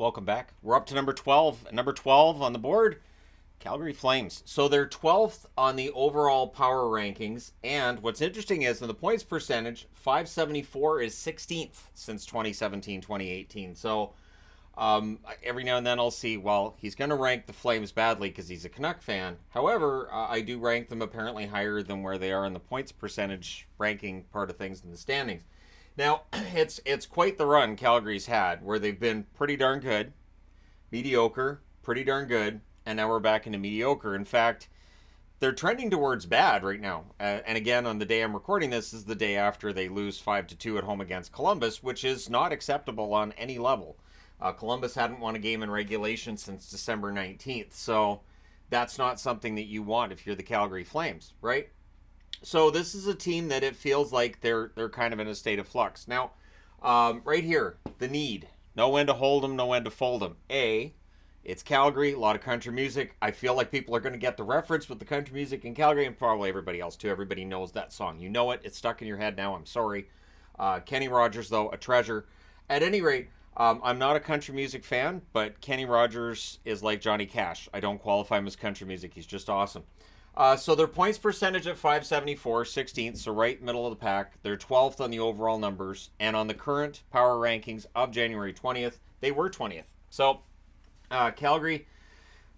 Welcome back. We're up to number 12. And number 12 on the board, Calgary Flames. So they're 12th on the overall power rankings. And what's interesting is in the points percentage, 574 is 16th since 2017-2018. So every now and then I'll see, well, he's going to rank the Flames badly because he's a Canuck fan. However, I do rank them apparently higher than where they are in the points percentage ranking part of things in the standings. Now, it's quite the run Calgary's had, where they've been pretty darn good, mediocre, pretty darn good, and now we're back into mediocre. In fact, they're trending towards bad right now. And again, on the day I'm recording this is the day after they lose 5-2 at home against Columbus, which is not acceptable on any level. Columbus hadn't won a game in regulation since December 19th, so that's not something that you want if you're the Calgary Flames, right? So this is a team that it feels like they're kind of in a state of flux. Now, right here, the need. Know when to hold them, know when to fold them. It's Calgary, a lot of country music. I feel like people are going to get the reference with the country music in Calgary, and probably everybody else too. Everybody knows that song. You know it. It's stuck in your head now. I'm sorry. Kenny Rogers, though, a treasure. At any rate, I'm not a country music fan, but Kenny Rogers is like Johnny Cash. I don't qualify him as country music. He's just awesome. So their points percentage at 574, 16th, so right middle of the pack. They're 12th on the overall numbers. And on the current power rankings of January 20th, they were 20th. So Calgary,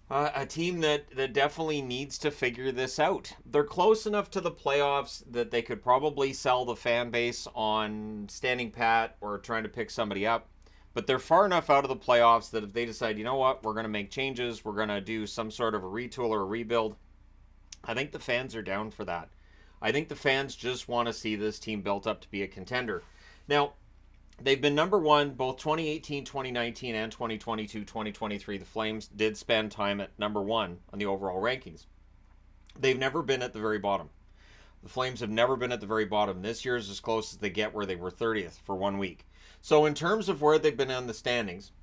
a team that definitely needs to figure this out. They're close enough to the playoffs that they could probably sell the fan base on standing pat or trying to pick somebody up. But they're far enough out of the playoffs that if they decide, you know what, we're going to make changes, we're going to do some sort of a retool or a rebuild, I think the fans are down for that. I think the fans just want to see this team built up to be a contender. Now, they've been number one both 2018, 2019, and 2022, 2023. The Flames did spend time at number one on the overall rankings. They've never been at the very bottom. The Flames have never been at the very bottom. This year is as close as they get where they were 30th for 1 week. So in terms of where they've been in the standings,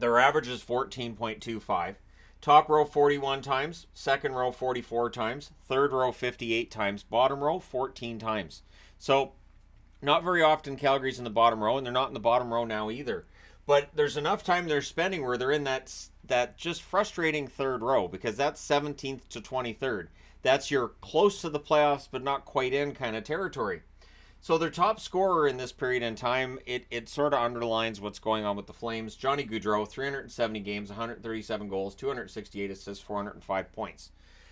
their average is 14.25. Top row 41 times, second row 44 times, third row 58 times, bottom row 14 times. So not very often Calgary's in the bottom row, and they're not in the bottom row now either. But there's enough time they're spending where they're in that just frustrating third row, because that's 17th to 23rd. That's your close to the playoffs but not quite in kind of territory. So their top scorer in this period in time, it sort of underlines what's going on with the Flames. Johnny Gaudreau, 370 games, 137 goals, 268 assists, 405 points.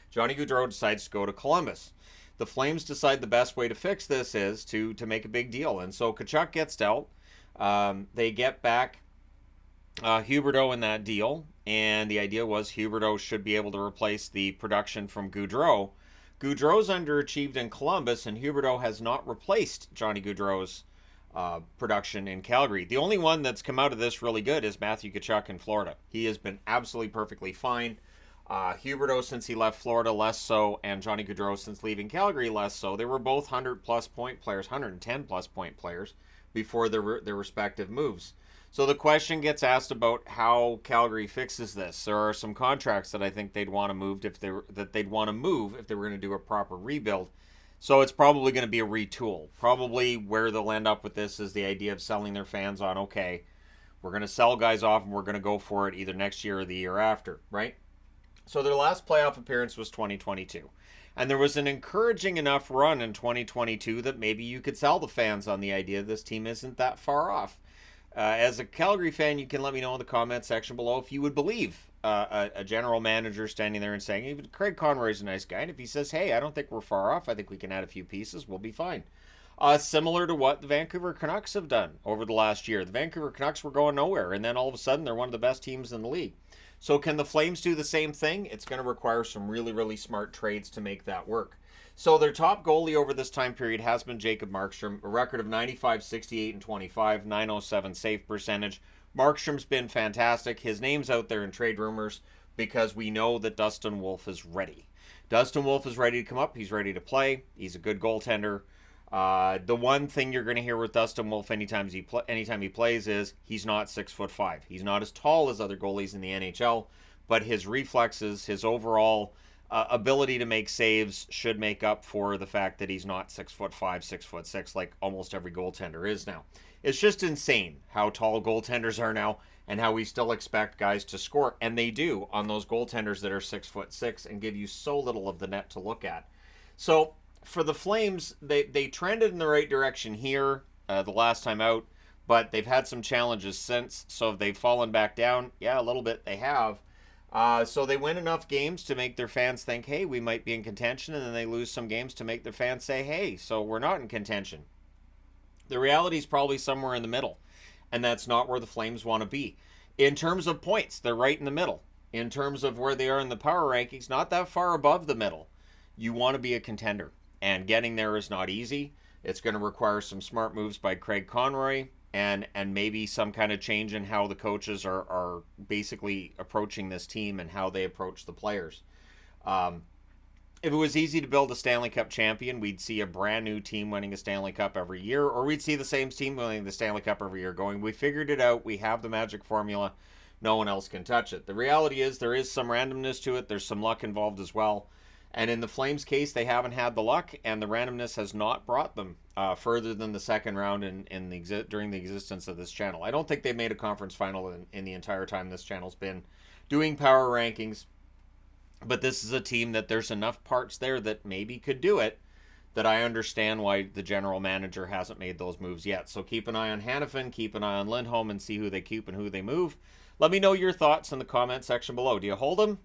Johnny Gaudreau decides to go to Columbus. The Flames decide the best way to fix this is to make a big deal. And so Tkachuk gets dealt. They get back Huberdeau in that deal. And the idea was Huberdeau should be able to replace the production from Gaudreau. Gaudreau's underachieved in Columbus, and Huberdeau has not replaced Johnny Gaudreau's production in Calgary. The only one that's come out of this really good is Matthew Tkachuk in Florida. He has been absolutely perfectly fine. Huberdeau, since he left Florida, less so, and Johnny Gaudreau, since leaving Calgary, less so. They were both 100-plus point players, 110-plus point players before their respective moves. So the question gets asked about how Calgary fixes this. There are some contracts that I think they'd want to move if they were going to do a proper rebuild. So it's probably going to be a retool. Probably where they'll end up with this is the idea of selling their fans on, okay, we're going to sell guys off and we're going to go for it either next year or the year after, right? So their last playoff appearance was 2022. And there was an encouraging enough run in 2022 that maybe you could sell the fans on the idea this team isn't that far off. As a Calgary fan, you can let me know in the comment section below if you would believe a general manager standing there and saying, even Craig Conroy's a nice guy, and if he says, hey, I don't think we're far off, I think we can add a few pieces, we'll be fine. Similar to what the Vancouver Canucks have done over the last year. The Vancouver Canucks were going nowhere, and then all of a sudden they're one of the best teams in the league. So can the Flames do the same thing? It's going to require some really, really smart trades to make that work. So their top goalie over this time period has been Jacob Markstrom, a record of 95, 68, and 25, 907 save percentage. Markstrom's been fantastic. His name's out there in trade rumors because we know that Dustin Wolf is ready. Dustin Wolf is ready to come up. He's ready to play. He's a good goaltender. The one thing you're going to hear with Dustin Wolf anytime he plays is he's not 6'5". He's not as tall as other goalies in the NHL, but his reflexes, his overall ability to make saves should make up for the fact that he's not 6'5", 6'6", like almost every goaltender is now. It's just insane how tall goaltenders are now and how we still expect guys to score, and they do on those goaltenders that are 6'6" and give you so little of the net to look at. So for the Flames, they trended in the right direction here the last time out, but they've had some challenges since, so they've fallen back down. Yeah, a little bit they have. So they win enough games to make their fans think, hey, we might be in contention, and then they lose some games to make their fans say, hey, so we're not in contention. The reality is probably somewhere in the middle, and that's not where the Flames want to be. In terms of points, they're right in the middle. In terms of where they are in the power rankings, not that far above the middle. You want to be a contender, and getting there is not easy. It's going to require some smart moves by Craig Conroy, and maybe some kind of change in how the coaches are basically approaching this team and how they approach the players. If it was easy to build a Stanley Cup champion, we'd see a brand new team winning a Stanley Cup every year, or we'd see the same team winning the Stanley Cup every year going, we figured it out, we have the magic formula, no one else can touch it. The reality is there is some randomness to it, there's some luck involved as well. And in the Flames' case, they haven't had the luck, and the randomness has not brought them further than the second round during the existence of this channel. I don't think they've made a conference final in the entire time this channel's been doing power rankings. But this is a team that there's enough parts there that maybe could do it, that I understand why the general manager hasn't made those moves yet. So keep an eye on Hanifin, keep an eye on Lindholm, and see who they keep and who they move. Let me know your thoughts in the comment section below. Do you hold them?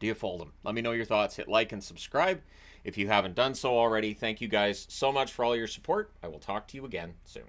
Do you fold them? Let me know your thoughts. Hit like and subscribe if you haven't done so already. Thank you guys so much for all your support. I will talk to you again soon.